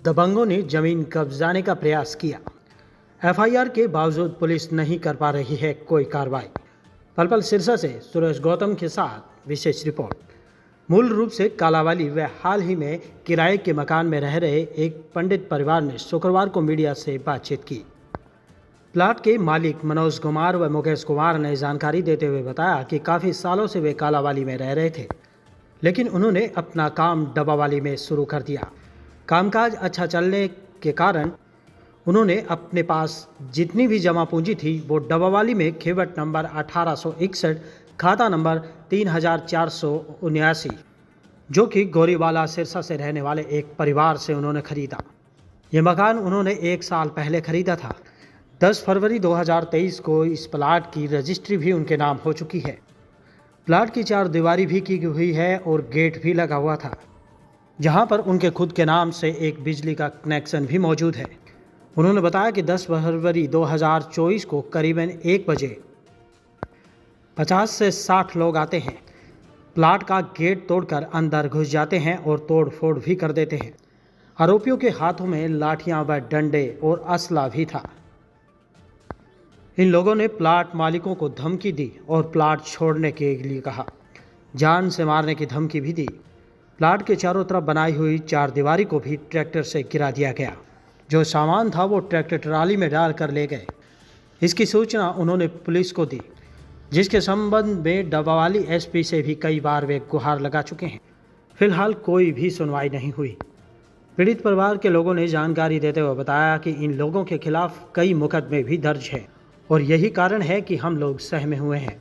दबंगों ने जमीन कब्जाने का प्रयास किया। एफआईआर के बावजूद पुलिस नहीं कर पा रही है कोई कार्रवाई। पलपल सिरसा से सुरेश गौतम के साथ विशेष रिपोर्ट। मूल रूप से कालावाली व हाल ही में किराए के मकान में रह रहे एक पंडित परिवार ने शुक्रवार को मीडिया से बातचीत की। प्लाट के मालिक मनोज कुमार व मुकेश कुमार ने जानकारी देते हुए बताया कि काफ़ी सालों से वे कालावाली में रह रहे थे, लेकिन उन्होंने अपना काम डब्बावाली में शुरू कर दिया। कामकाज अच्छा चलने के कारण उन्होंने अपने पास जितनी भी जमा पूंजी थी वो डब्बावाली में खेवट नंबर 1861 खाता नंबर 3479 जो कि गोरीवाला सिरसा से रहने वाले एक परिवार से उन्होंने खरीदा। ये मकान उन्होंने 1 साल पहले खरीदा था। 10 फरवरी 2023 को इस प्लाट की रजिस्ट्री भी उनके नाम हो चुकी है। प्लाट की 4 दीवारी भी की हुई है और गेट भी लगा हुआ था, जहां पर उनके खुद के नाम से एक बिजली का कनेक्शन भी मौजूद है। उन्होंने बताया कि 10 फरवरी 2024 को करीबन 1 बजे 50 से 60 लोग आते हैं, प्लाट का गेट तोड़कर अंदर घुस जाते हैं और तोड़ फोड़ भी कर देते हैं। आरोपियों के हाथों में लाठियां व डंडे और असला भी था। इन लोगों ने प्लाट मालिकों को धमकी दी और प्लाट छोड़ने के लिए कहा, जान से मारने की धमकी भी दी। प्लाट के चारों तरफ बनाई हुई 4 दीवारी को भी ट्रैक्टर से गिरा दिया गया। जो सामान था वो ट्रैक्टर ट्राली में डाल कर ले गए। इसकी सूचना उन्होंने पुलिस को दी, जिसके संबंध में डब्बावाली एसपी से भी कई बार वे गुहार लगा चुके हैं। फिलहाल कोई भी सुनवाई नहीं हुई। पीड़ित परिवार के लोगों ने जानकारी देते हुए बताया कि इन लोगों के खिलाफ कई मुकदमे भी दर्ज हैं और यही कारण है कि हम लोग सहमे हुए हैं।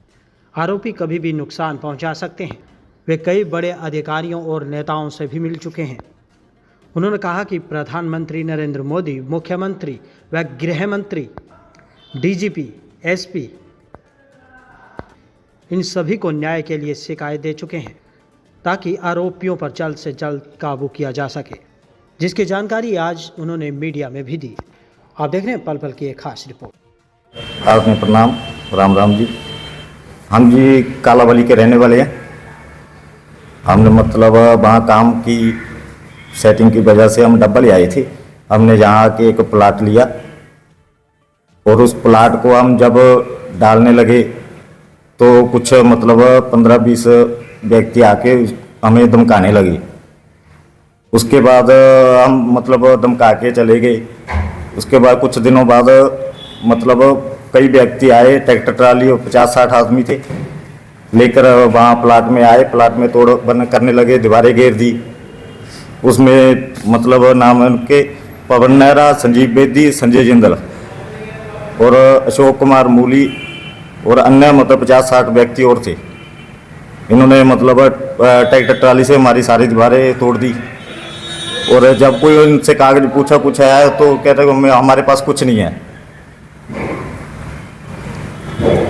आरोपी कभी भी नुकसान पहुंचा सकते हैं। वे कई बड़े अधिकारियों और नेताओं से भी मिल चुके हैं। उन्होंने कहा कि प्रधानमंत्री नरेंद्र मोदी, मुख्यमंत्री व गृह मंत्री, डीजीपी, एसपी इन सभी को न्याय के लिए शिकायत दे चुके हैं ताकि आरोपियों पर जल्द से जल्द काबू किया जा सके, जिसकी जानकारी आज उन्होंने मीडिया में भी दी। आप देख रहे हैं पल पल की एक खास रिपोर्ट। आपने प्रणाम, राम राम जी। हम जी कालावाली के रहने वाले हैं। हमने मतलब वहाँ काम की सेटिंग की वजह से हम डब्बा ले आए थे। हमने यहाँ आके एक प्लाट लिया और उस प्लाट को हम जब डालने लगे तो कुछ मतलब 15-20 व्यक्ति आके हमें धमकाने लगे। उसके बाद हम मतलब धमका के चले गए। उसके बाद कुछ दिनों बाद मतलब कई व्यक्ति आए, ट्रैक्टर ट्राली और 50-60 आदमी थे, लेकर वहाँ प्लाट में आए। प्लाट में तोड़ बन करने लगे, दीवारें घेर दी। उसमें मतलब नाम है उनके पवन नेहरा, संजीव बेदी, संजय जिंदल और अशोक कुमार मूली और अन्य मतलब 50-60 व्यक्ति और थे। इन्होंने मतलब ट्रैक्टर ट्राली से हमारी सारी दीवारें तोड़ दी। और जब कोई उनसे कागज पूछा कुछ है तो कहते हैं हमारे पास कुछ नहीं है।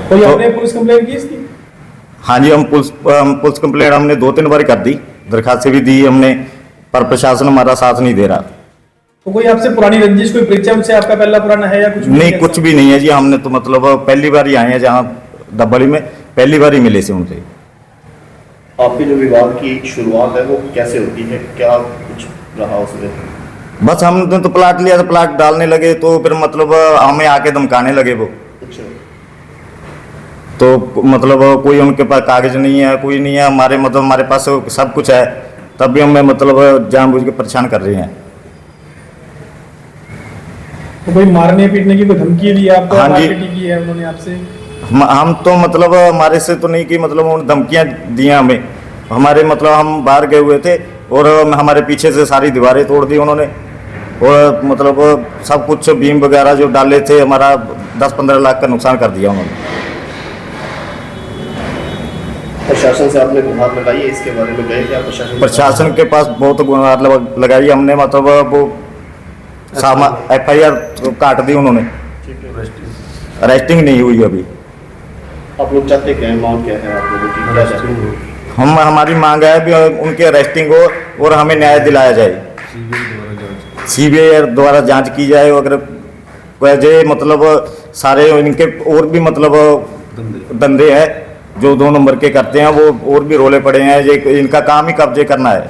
कोई आपने पुलिस कंप्लेंट की इसकी? हाँ जी, हम पुलिस कंप्लेंट हमने 2-3 बार कर दी, दरखास्त भी दी हमने, पर प्रशासन हमारा साथ नहीं दे रहा। तो कोई आपसे पुरानी रंजिश, कोई परिचय उनसे आपका पहला पुराना है या कुछ नहीं? कुछ भी नहीं है जी। हमने तो मतलब पहली बार ही आए हैं जहाँ डब्बाली में, पहली बार ही मिले से उनसे। आपके जो विवाद की शुरुआत है वो कैसे होती है, क्या कुछ रहा उसमें? बस हमने तो प्लाट लिया, तो प्लाट डालने लगे तो फिर मतलब हमें आके धमकाने लगे वो। तो मतलब कोई उनके पास कागज नहीं है, कोई नहीं है। हमारे मतलब हमारे पास सब कुछ है, तब भी हमें मतलब जानबूझ के परेशान कर रहे हैं। तो कोई मारने पीटने की कोई धमकी दी आपको? हाँ जी, की है उन्होंने आपसे? हम तो मतलब हमारे से तो नहीं की, मतलब उन्होंने धमकियाँ दी हमें। हमारे मतलब हम बाहर गए हुए थे और हमारे पीछे से सारी दीवारें तोड़ दी उन्होंने और मतलब सब कुछ बीम वगैरह जो डाले थे हमारा 10-15 लाख का नुकसान कर दिया उन्होंने। प्रशासन से आपने गुहार लगाई है, इसके बारे में गए क्या प्रशासन के पास? बहुत गुहार लगाई हमने, मतलब वो FIR काट दी उन्होंने। अरेस्टिंग नहीं हुई अभी। आप लोग चाहते क्या है, मांग क्या है आप लोगों की, क्या चाहते हैं? हमारी मांग है भी उनकी अरेस्टिंग हो और हमें न्याय दिलाया जाए। CBI द्वारा जांच की जाए। अगर वैसे मतलब सारे इनके और भी मतलब धंधे हैं जो 2 नंबर के करते हैं, वो और भी रोले पड़े हैं। ये इनका काम ही कब्जे करना है।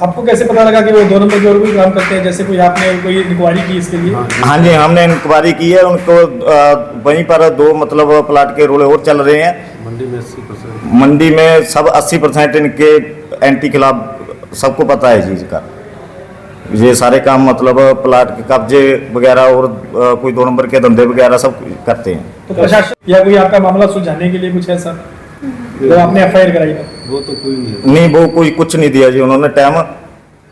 आपको कैसे पता लगा कि वो 2 नंबर के और कोई काम करते हैं, जैसे कोई आपने कोई इंक्वायरी की इसके लिए? हाँ जी, हमने इंक्वायरी की है उनको। वहीं पर 2 मतलब प्लाट के रोले और चल रहे हैं। मंडी में 80%। मंडी में सब 80% इनके एंटी खिलाफ सबको पता है जी इसका। ये सारे काम मतलब प्लाट के कब्जे वगैरह और कोई 2 नंबर के धंधे वगैरह सब करते हैं। तो प्रशासन या कोई आपका मामला सुलझाने के लिए कुछ ऐसा जो आपने एफआईआर कराई है? वो तो कोई नहीं। नहीं, वो कोई कुछ नहीं दिया जी उन्होंने टाइम।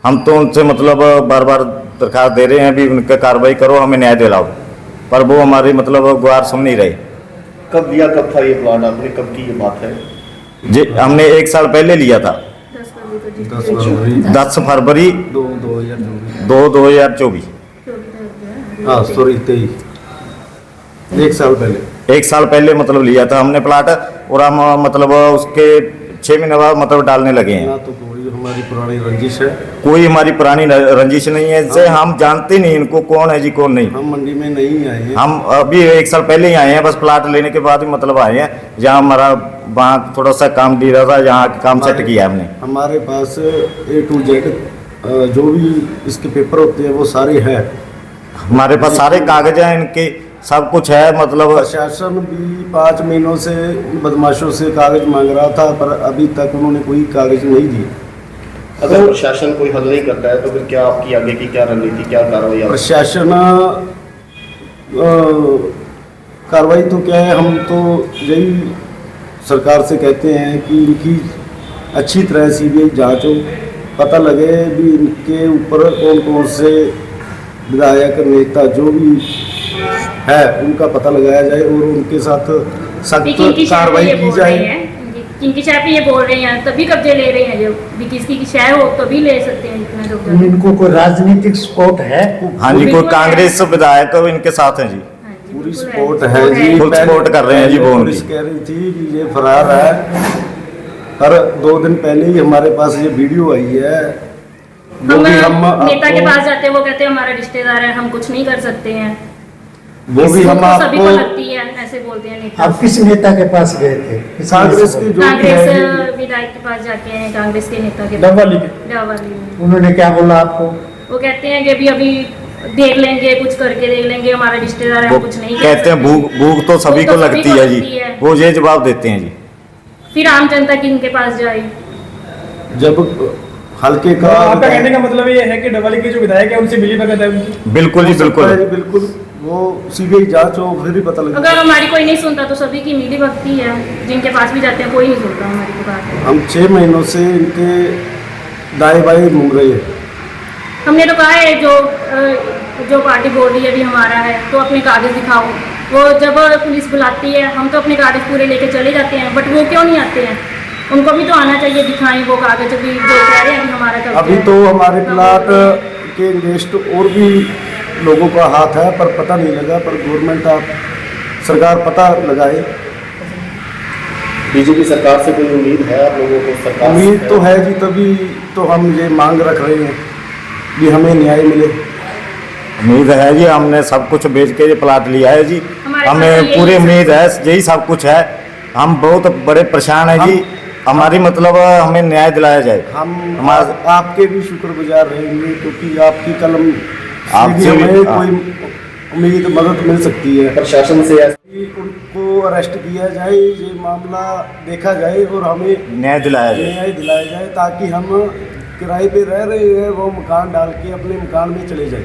हम तो उनसे मतलब बार बार दरखास्त दे रहे हैं भी उनका कार्रवाई करो, हमें न्याय दिलाओ, पर वो हमारी मतलब गुहार सुन नहीं रहे। कब दिया, कब था ये प्लाट आपने, कब की ये बात है? जी हमने 1 साल पहले लिया था, 10 फरवरी 2024। हाँ सॉरी 23, 1 साल पहले। 1 साल पहले मतलब लिया था हमने प्लाट, और हम मतलब उसके 6 महीने बाद मतलब डालने लगे हैं। ना तो कोई हमारी पुरानी रंजिश है, कोई हमारी पुरानी रंजिश नहीं है इससे। हम जानते नहीं इनको कौन है जी कौन नहीं। हम मंडी में नहीं आए हैं। हम अभी 1 साल पहले ही आए हैं, बस प्लाट लेने के बाद ही मतलब आए हैं। जहाँ हमारा वहाँ थोड़ा सा काम दी रहा था, यहाँ काम सेट किया हमने। हमारे पास A to Z जो भी इसके पेपर होते हैं वो सारे हैं। हमारे पास सारे कागज हैं इनके, सब कुछ है मतलब। प्रशासन भी 5 महीनों से बदमाशों से कागज मांग रहा था, पर अभी तक उन्होंने कोई कागज नहीं दिए। अगर प्रशासन कोई हल नहीं करता है तो फिर क्या आपकी आगे की क्या रणनीति, क्या कार्रवाई? प्रशासन कार्रवाई तो क्या है, हम तो यही सरकार से कहते हैं कि इनकी अच्छी तरह सीबीआई जांच हो, पता लगे भी इनके ऊपर कौन कौन से विधायक नेता जो भी है उनका पता लगाया जाए और उनके साथ सख्त कार्रवाई की जाए। किनकी शय पे ये बोल रहे हैं तभी कब्जे ले रहे हैं, जो भी किसी की शय हो तभी ले सकते हैं इतना जो। इनको कोई राजनीतिक सपोर्ट है? हाँ जी, कोई कांग्रेस विधायक इनके साथ हैं जी, पूरी सपोर्ट है जी, फुल सपोर्ट कर रहे हैं जी। वो पुलिस कह रही थी कि ये फरार है, पर 2 दिन पहले ही हमारे पास ये वीडियो आई है। हम नेता के पास जाते हैं, वो कहते हैं हमारा रिश्तेदार है, हम कुछ नहीं कर सकते हैं। वो भी हम सभी को आपको। लगती है, ऐसे बोलते हैं नेता। आप किस नेता के पास गए थे? कांग्रेस के जो भी कांग्रेस है, विधायक के पास जाके हैं, कांग्रेस के नेता के डबवाली के? डबवाली में। उन्होंने क्या बोला आपको? वो कहते हैं कि अभी देख लेंगे, कुछ करके देख लेंगे, हमारा रिश्तेदार है, वो हम कुछ नहीं कर कहते हैं सकते। भूख तो सभी को लगती है जी, लगती है। वो ये जवाब देते हैं जी। फिर आम जनता किनके पास जाए? जब हल्के का आपका कहने का मतलब ये है कि डबवाली के जो विधायक है उनसे मिली भगत है उनकी? बिल्कुल जी, बिल्कुल। बिल्कुल, वो सीबीआई जांच हो फिर ही पता लगेगा। अगर हमारी कोई नहीं सुनता तो सभी की मिली भगती है, जिनके पास भी जाते हैं कोई नहीं सुनता हमारी तो बात। हम 6 महीनों से इनके दाएं बाएं घूम रहे हैं। हमने तो कहा है जो पार्टी बोल रही है भी हमारा है तो अपने कागज दिखाओ। वो जब पुलिस बुलाती है हम तो अपने कागज पूरे लेके चले जाते हैं, बट वो क्यों नहीं आते हैं? उनको भी तो आना चाहिए, दिखाएं वो कागज भी जो कह रहे हैं अभी हमारा कब्जा अभी है। तो हमारे प्लाट के अगेंस्ट और भी लोगों का हाथ है, पर पता नहीं लगा। पर गवर्नमेंट सरकार पता लगाए। बीजेपी सरकार से कोई उम्मीद है आप लोगों को? सरकार उम्मीद तो है जी, तभी तो हम ये मांग रख रहे हैं कि हमें न्याय मिले। उम्मीद है जी, हमने सब कुछ बेच के ये प्लाट लिया है जी, हमारे पास हमें यही पूरी सब उम्मीद है, यही सब कुछ है। हम बहुत बड़े परेशान हैं जी, हमारी मतलब हमें न्याय दिलाया जाए। हम हमारा आपके भी शुक्रगुजार रहेंगे, क्योंकि आपकी कलम से आपसे भी भी- हमें हाँ। कोई उम्मीद मदद मिल सकती है। प्रशासन से कि उनको अरेस्ट किया जाए, ये मामला देखा जाए और हमें न्याय दिलाया जाए। न्याय दिलाया जाए, ताकि हम किराए पे रह रहे हैं वो मकान डाल के अपने मकान में चले जाएं।